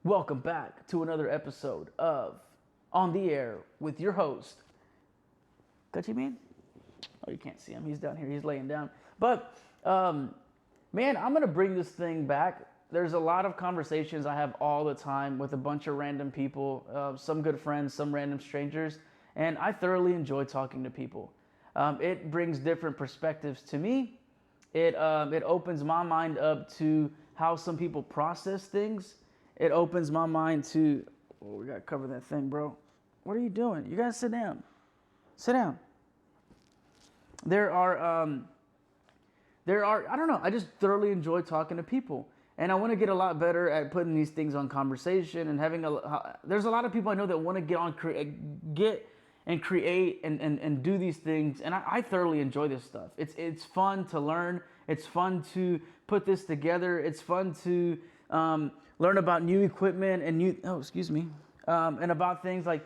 Welcome back to another episode of On the Air with your host. Got you, man? Oh, you can't see him. He's down here. He's laying down. But, man, I'm going to bring this thing back. There's a lot of conversations I have all the time with a bunch of random people, some good friends, some random strangers, and I thoroughly enjoy talking to people. It brings different perspectives to me. It opens my mind up to how some people process things. It opens my mind to, oh, we got to cover that thing, bro. What are you doing? You got to sit down. Sit down. There are, I don't know, I just thoroughly enjoy talking to people. And I want to get a lot better at putting these things on conversation and having there's a lot of people I know that want to get and create and do these things. And I thoroughly enjoy this stuff. It's fun to learn. It's fun to put this together. It's fun to learn about new equipment and and about things like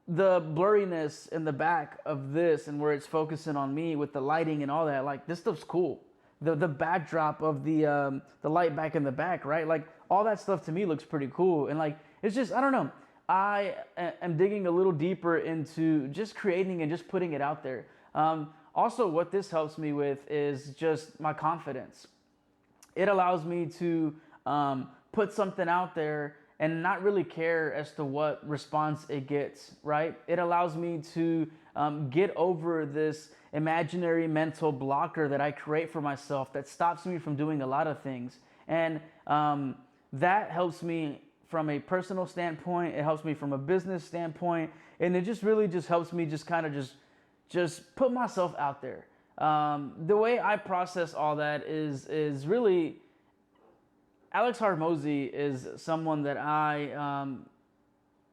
the blurriness in the back of this and where it's focusing on me with the lighting and all that. Like, this stuff's cool. The backdrop of the light back in the back, right? Like, all that stuff to me looks pretty cool. And like, it's just, I don't know. I am digging a little deeper into just creating and just putting it out there. Also, what this helps me with is just my confidence. It allows me to put something out there and not really care as to what response it gets, right? It allows me to get over this imaginary mental blocker that I create for myself that stops me from doing a lot of things. And that helps me from a personal standpoint. It helps me from a business standpoint. And it just really just helps me just kind of just put myself out there. The way I process all that is really, Alex Harmozy is someone that I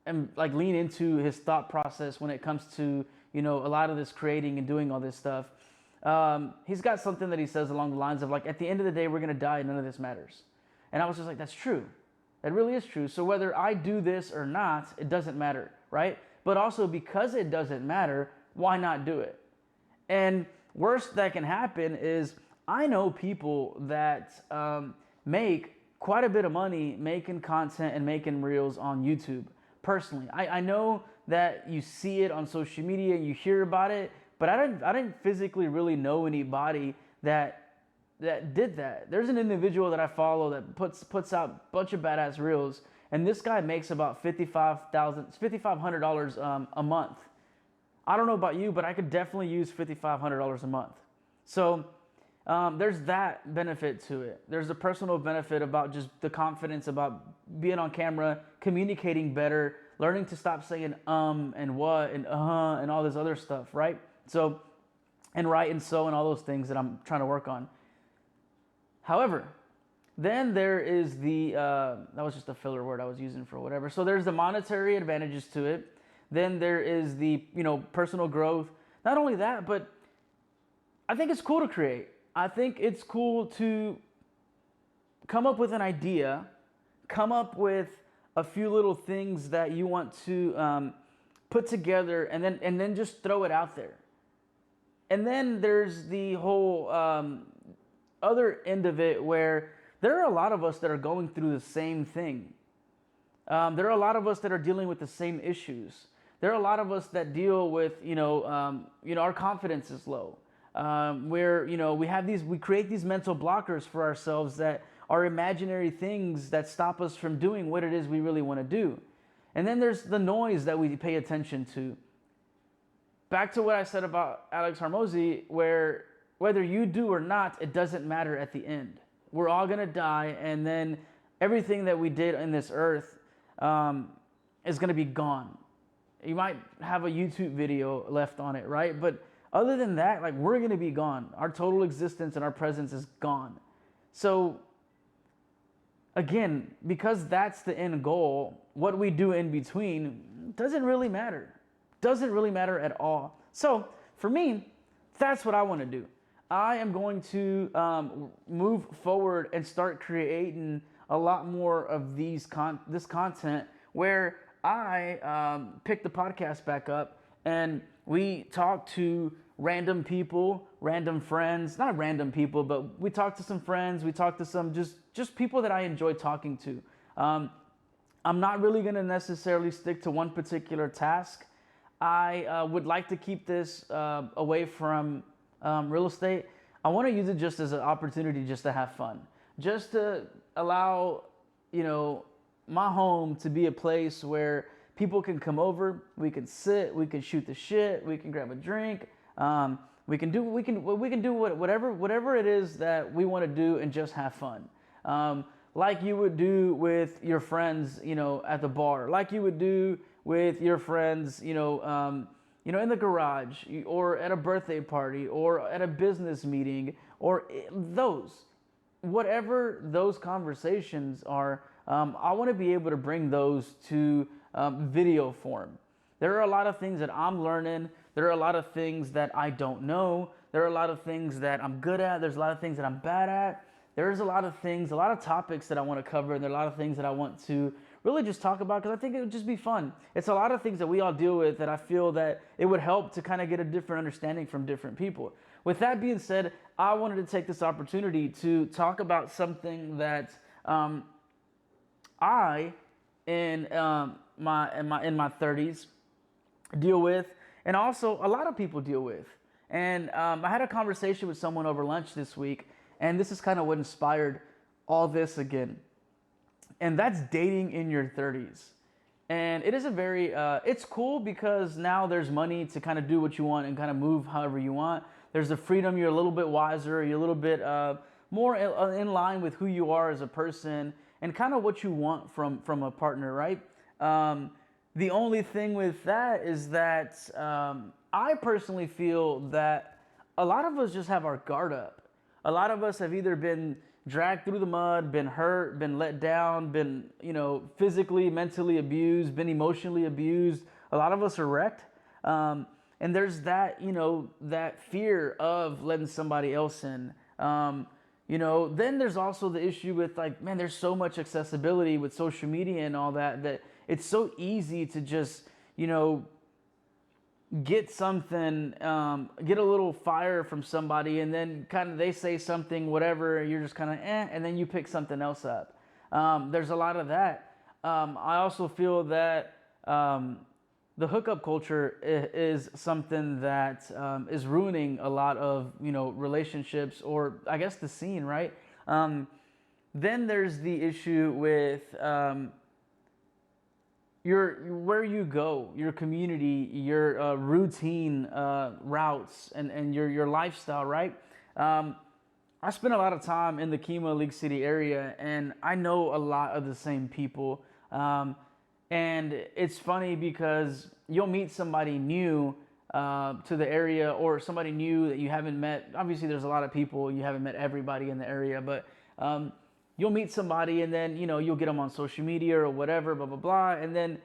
am like lean into his thought process when it comes to, a lot of this creating and doing all this stuff. He's got something that he says along the lines of like, at the end of the day, we're going to die and none of this matters. And I was just like, that's true. That really is true. So whether I do this or not, it doesn't matter, right? But also because it doesn't matter, why not do it? And worst that can happen is I know people that make quite a bit of money making content and making reels on YouTube. Personally, I know that you see it on social media, you hear about it, but I didn't physically really know anybody that did that. There's an individual that I follow that puts out a bunch of badass reels, and this guy makes about $5,500 a month. I don't know about you, but I could definitely use $5,500 a month. So there's that benefit to it. There's a personal benefit about just the confidence about being on camera, communicating better, learning to stop saying and what and and all this other stuff, right? So, and right and so and all those things that I'm trying to work on. However, then there is that was just a filler word I was using for whatever. So there's the monetary advantages to it. Then there is the, personal growth. Not only that, but I think it's cool to create. I think it's cool to come up with an idea, come up with a few little things that you want to put together and then just throw it out there. And then there's the whole other end of it where there are a lot of us that are going through the same thing. There are a lot of us that are dealing with the same issues. There are a lot of us that deal with, our confidence is low. We create these mental blockers for ourselves that are imaginary things that stop us from doing what it is we really want to do. And then there's the noise that we pay attention to. Back to what I said about Alex Harmozy, where whether you do or not, it doesn't matter at the end. We're all going to die, and then everything that we did in this earth is going to be gone. You might have a YouTube video left on it, right? But other than that, like, we're going to be gone. Our total existence and our presence is gone. So again, because that's the end goal, what we do in between doesn't really matter. Doesn't really matter at all. So for me, that's what I want to do. I am going to move forward and start creating a lot more of this content where I pick the podcast back up and we talk to random people, random friends, not random people, but we talk to some friends, we talk to some just people that I enjoy talking to. I'm not really going to necessarily stick to one particular task. I would like to keep this away from real estate. I want to use it just as an opportunity just to have fun, just to allow, you know, my home to be a place where people can come over, we can sit, we can shoot the shit, we can grab a drink, we can do whatever it is that we want to do and just have fun. Like you would do with your friends, you know, at the bar, like you would do with your friends, in the garage, or at a birthday party, or at a business meeting, or whatever those conversations are. I want to be able to bring those to video form. There are a lot of things that I'm learning. There are a lot of things that I don't know. There are a lot of things that I'm good at. There's a lot of things that I'm bad at. There's a lot of things, a lot of topics that I want to cover, and there are a lot of things that I want to really just talk about because I think it would just be fun. It's a lot of things that we all deal with that I feel that it would help to kind of get a different understanding from different people. With that being said, I wanted to take this opportunity to talk about something that I, in my 30s, deal with, and also a lot of people deal with. And I had a conversation with someone over lunch this week, and this is kind of what inspired all this again. And that's dating in your 30s. And it is it's cool because now there's money to kind of do what you want and kind of move however you want. There's the freedom, you're a little bit wiser, you're a little bit more in line with who you are as a person and kind of what you want from a partner, right? The only thing with that is that I personally feel that a lot of us just have our guard up. A lot of us have either been dragged through the mud, been hurt, been let down, been, physically, mentally abused, been emotionally abused. A lot of us are wrecked. And there's that, that fear of letting somebody else in. Then there's also the issue with there's so much accessibility with social media and all that it's so easy to just, get something, get a little fire from somebody, and then kind of they say something, whatever, you're just kind of and then you pick something else up. There's a lot of that. I also feel that the hookup culture is something that is ruining a lot of relationships, or I guess the scene, right? Then there's the issue with where you go, your community, your routine routes, and your lifestyle, right? I spend a lot of time in the Kima League City area, and I know a lot of the same people. And it's funny because you'll meet somebody new to the area, or somebody new that you haven't met. Obviously, there's a lot of people, you haven't met everybody in the area, but you'll meet somebody, and then you'll get them on social media or whatever, blah blah blah, and then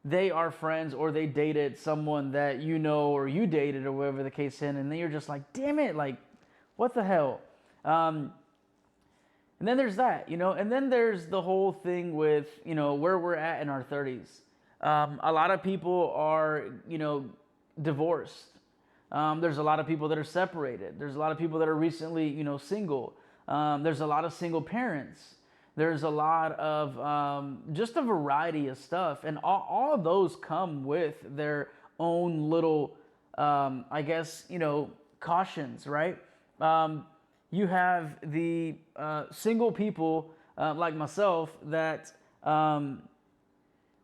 they are friends, or they dated someone that or you dated, or whatever the case is, and then you're just like, damn it, like, what the hell? And then there's that, and then there's the whole thing with where we're at in our 30s. A lot of people are divorced. There's a lot of people that are separated. There's a lot of people that are recently single. There's a lot of single parents. There's a lot of just a variety of stuff. And all of those come with their own little, cautions, right? You have the single people like myself that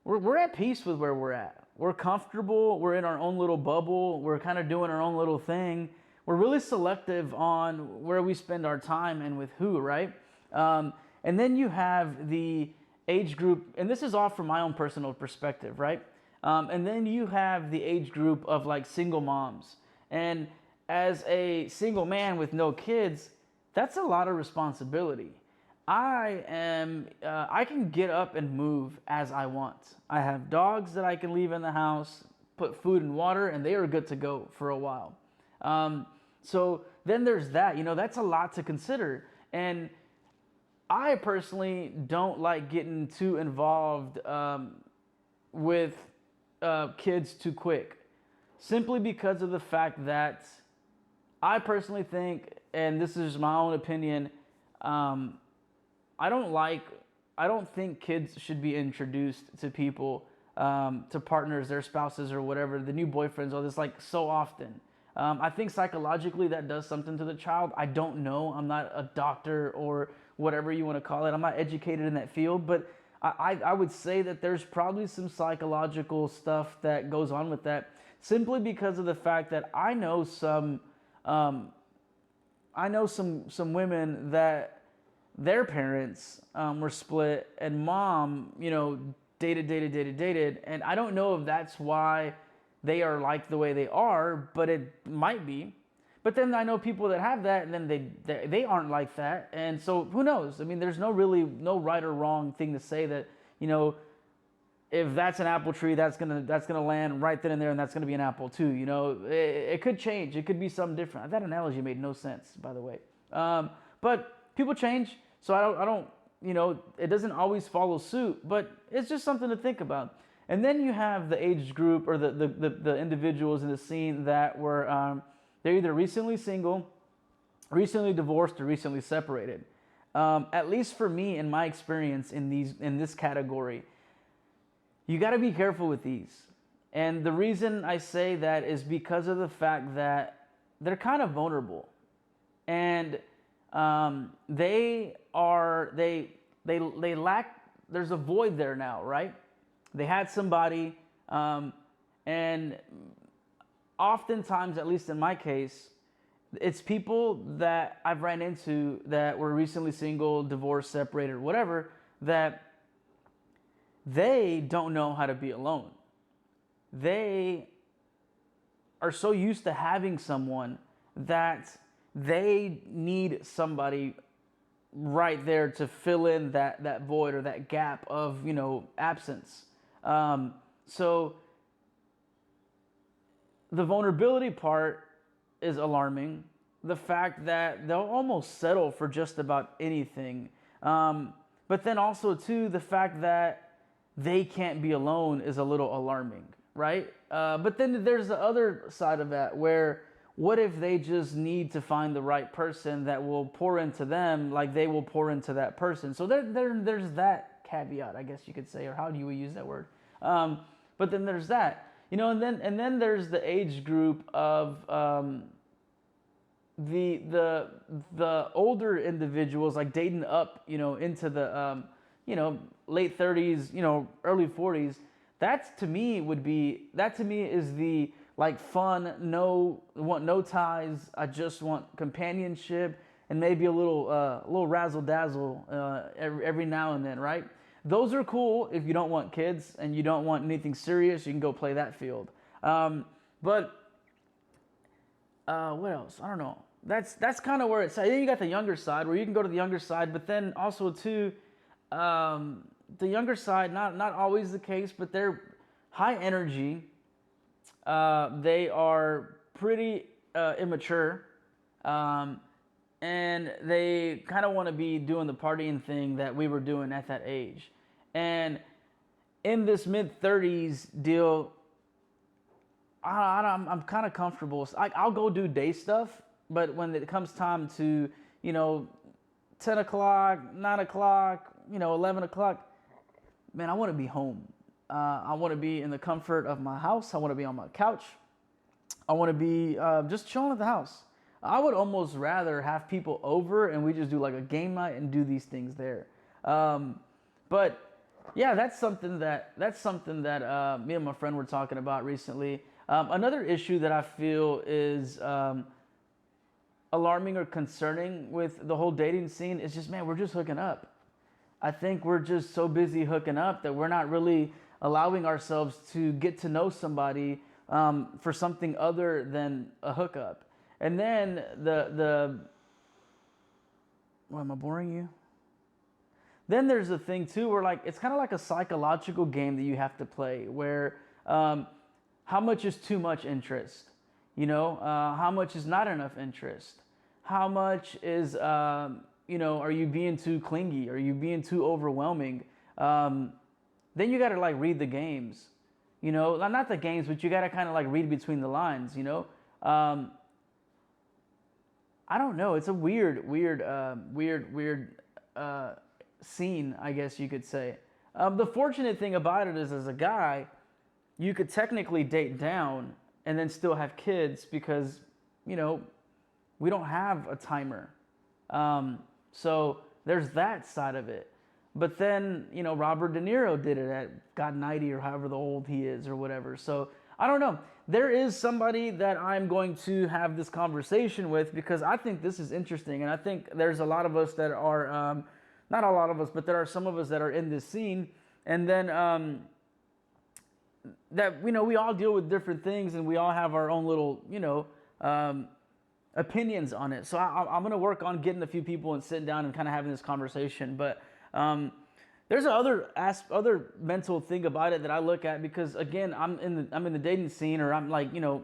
we're at peace with where we're at. We're comfortable. We're in our own little bubble. We're kind of doing our own little thing. We're really selective on where we spend our time and with who, right? And then you have the age group, and this is all from my own personal perspective, right? And then you have the age group of single moms. And as a single man with no kids, that's a lot of responsibility. I can get up and move as I want. I have dogs that I can leave in the house, put food and water, and they are good to go for a while. So then there's that, that's a lot to consider. And I personally don't like getting too involved with kids too quick, simply because of the fact that I personally think, and this is my own opinion, I don't like I don't think kids should be introduced to people, to partners, their spouses or whatever, the new boyfriends, all this like so often. I think psychologically that does something to the child. I don't know. I'm not a doctor or whatever you want to call it. I'm not educated in that field, but I would say that there's probably some psychological stuff that goes on with that, simply because of the fact that um, I know some women that their parents were split, and mom, dated, and I don't know if that's why they are like the way they are, but it might be. But then I know people that have that, and then they aren't like that, and so who knows? I mean, there's no right or wrong thing to say that, if that's an apple tree, that's gonna land right then and there, and that's gonna be an apple too. It could change. It could be something different. That analogy made no sense, by the way. But people change, so I don't. It doesn't always follow suit, but it's just something to think about. And then you have the age group, or the individuals in the scene that were they're either recently single, recently divorced, or recently separated. At least for me, in my experience in this category, you got to be careful with these. And the reason I say that is because of the fact that they're kind of vulnerable, and they lack. There's a void there now, right? They had somebody, and oftentimes, at least in my case, it's people that I've ran into that were recently single, divorced, separated, whatever, that they don't know how to be alone. They are so used to having someone that they need somebody right there to fill in that void or that gap of absence. So the vulnerability part is alarming. The fact that they'll almost settle for just about anything. But then also too, the fact that they can't be alone is a little alarming, right? But then there's the other side of that, where what if they just need to find the right person that will pour into them like they will pour into that person? So there's that caveat, I guess you could say, or how do you use that word? But then there's that, and then there's the age group of the older individuals, like dating up, into the late 30s, early 40s. That to me is the like fun, want no ties. I just want companionship and maybe a little razzle dazzle every now and then, right? Those are cool if you don't want kids and you don't want anything serious. You can go play that field. But what else? I don't know. That's kind of where it's at. Then you got the younger side, where you can go to the younger side, but then also too, the younger side, not always the case, but they're high energy. They are pretty immature, and they kind of want to be doing the partying thing that we were doing at that age. And in this mid-30s deal, I'm kind of comfortable. I'll go do day stuff, but when it comes time to, 10 o'clock, 9 o'clock, 11 o'clock, man, I want to be home. I want to be in the comfort of my house. I want to be on my couch. I want to be just chilling at the house. I would almost rather have people over and we just do like a game night and do these things there. But yeah, that's something that me and my friend were talking about recently. Another issue that I feel is alarming or concerning with the whole dating scene is just, man, we're just hooking up. I think we're just so busy hooking up that we're not really allowing ourselves to get to know somebody for something other than a hookup. And then why am I boring you? Then there's a thing too where like it's kind of like a psychological game that you have to play where how much is too much interest? How much is not enough interest? How much is are you being too clingy? Are you being too overwhelming? Then you got to like read the games, not the games, but you got to kind of like read between the lines, I don't know. It's a weird scene, I guess you could say. The fortunate thing about it is, as a guy, you could technically date down and then still have kids because, you know, we don't have a timer. So there's that side of it. But then, you know, Robert De Niro did it at got 90 or however the old he is or whatever. So I don't know. There is somebody that I'm going to have this conversation with because I think this is interesting. And I think there's a lot of us that are, not a lot of us, but there are some of us that are in this scene. And then that, you know, we all deal with different things and we all have our own little, you know, opinions on it. So I'm going to work on getting a few people and sitting down and kind of having this conversation. But there's other mental thing about it that I look at because, again, I'm in the dating scene, or I'm like, you know,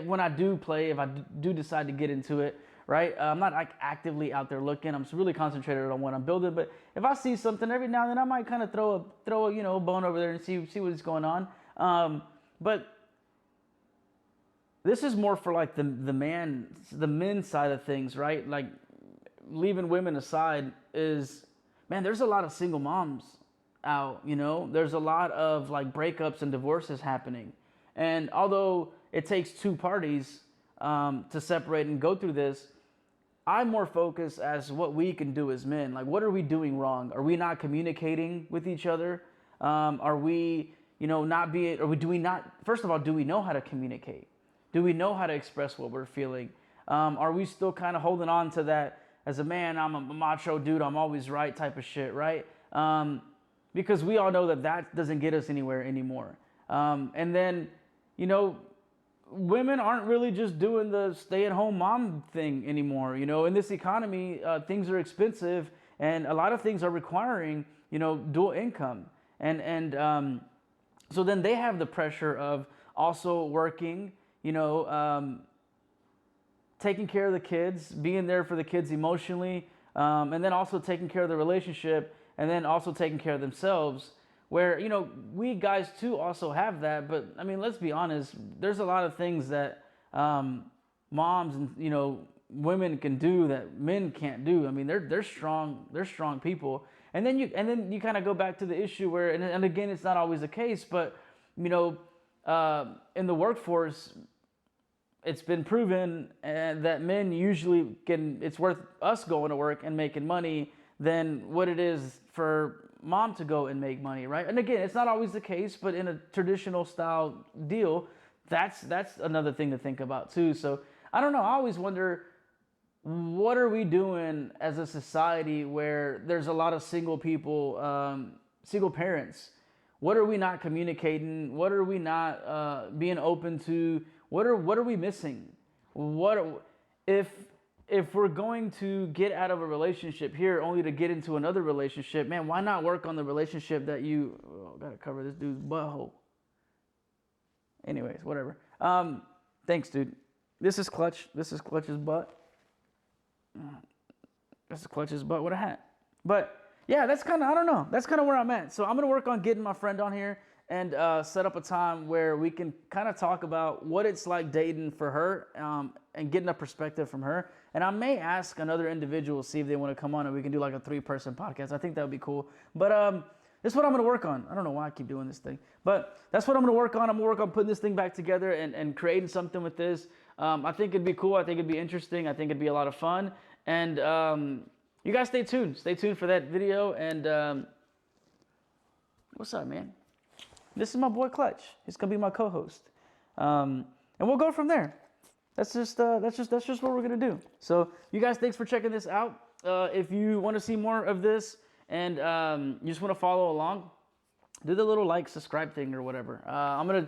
when I do play, if I do decide to get into it, right? I'm not like actively out there looking. I'm really concentrated on what I'm building. But if I see something every now and then, I might kind of throw a you know, bone over there and see what's going on. But this is more for like the men's side of things, right? Like, leaving women aside is, man, there's a lot of single moms out, you know? There's a lot of like breakups and divorces happening. And although it takes two parties to separate and go through this, I'm more focused as what we can do as men. Like, what are we doing wrong? Are we not communicating with each other? Are we, you know, do we not, first of all, do we know how to communicate? Do we know how to express what we're feeling? Are we still kind of holding on to that, as a man, I'm a macho dude, I'm always right type of shit, right? Because we all know that doesn't get us anywhere anymore. And then, you know, women aren't really just doing the stay-at-home mom thing anymore. You know, in this economy, things are expensive, and a lot of things are requiring, you know, dual income. And so then they have the pressure of also working, you know, taking care of the kids, being there for the kids emotionally, and then also taking care of the relationship, and then also taking care of themselves. Where, you know, we guys too also have that, but I mean, let's be honest, there's a lot of things that moms and, you know, women can do that men can't do. I mean, they're strong people. And then you kind of go back to the issue where, and again, it's not always the case, but, you know, in the workforce, it's been proven that men usually it's worth us going to work and making money than what it is for mom to go and make money, right? And again, it's not always the case, but in a traditional style deal, that's another thing to think about too. So I don't know. I always wonder, what are we doing as a society where there's a lot of single people, single parents? What are we not communicating? What are we not being open to? What are we missing? If we're going to get out of a relationship here only to get into another relationship, man, why not work on the relationship that you... Oh, gotta cover this dude's butthole. Anyways, whatever. Thanks, dude. This is Clutch. This is Clutch's butt. This is Clutch's butt with a hat. But yeah, that's kind of, I don't know. That's kind of where I'm at. So I'm gonna work on getting my friend on here and set up a time where we can kind of talk about what it's like dating for her, and getting a perspective from her. And I may ask another individual, see if they want to come on, and we can do like a 3-person podcast. I think that would be cool. But this is what I'm going to work on. I don't know why I keep doing this thing, but that's what I'm going to work on. I'm going to work on putting this thing back together and creating something with this. I think it'd be cool. I think it'd be interesting. I think it'd be a lot of fun. And you guys stay tuned. Stay tuned for that video. And what's up, man? This is my boy Clutch. He's gonna be my co-host, and we'll go from there. That's just what we're gonna do. So you guys, thanks for checking this out. If you want to see more of this and you just want to follow along, do the little like, subscribe thing or whatever. I'm gonna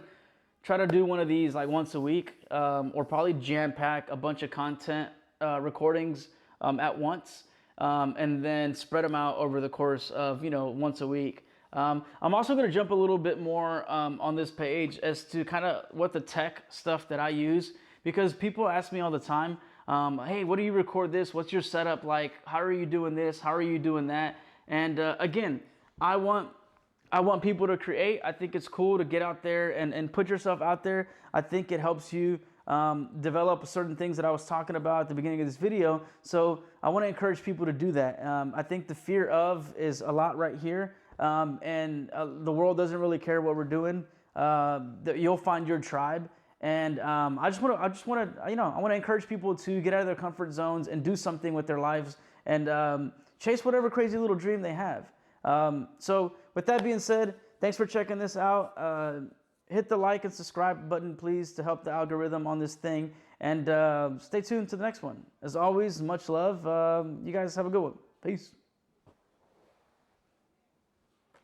try to do one of these like once a week, or probably jam pack a bunch of content recordings at once, and then spread them out over the course of, you know, once a week. I'm also going to jump a little bit more on this page as to kind of what the tech stuff that I use, because people ask me all the time, hey, what do you record this? What's your setup like? How are you doing this? How are you doing that? And again, I want people to create. I think it's cool to get out there and put yourself out there. I think it helps you develop certain things that I was talking about at the beginning of this video. So I want to encourage people to do that. I think the fear of is a lot right here, and the world doesn't really care what we're doing. You'll find your tribe. And I want to encourage people to get out of their comfort zones and do something with their lives and chase whatever crazy little dream they have. So with that being said, thanks for checking this out. Hit the like and subscribe button, please, to help the algorithm on this thing. And stay tuned to the next one. As always, much love. You guys have a good one. Peace.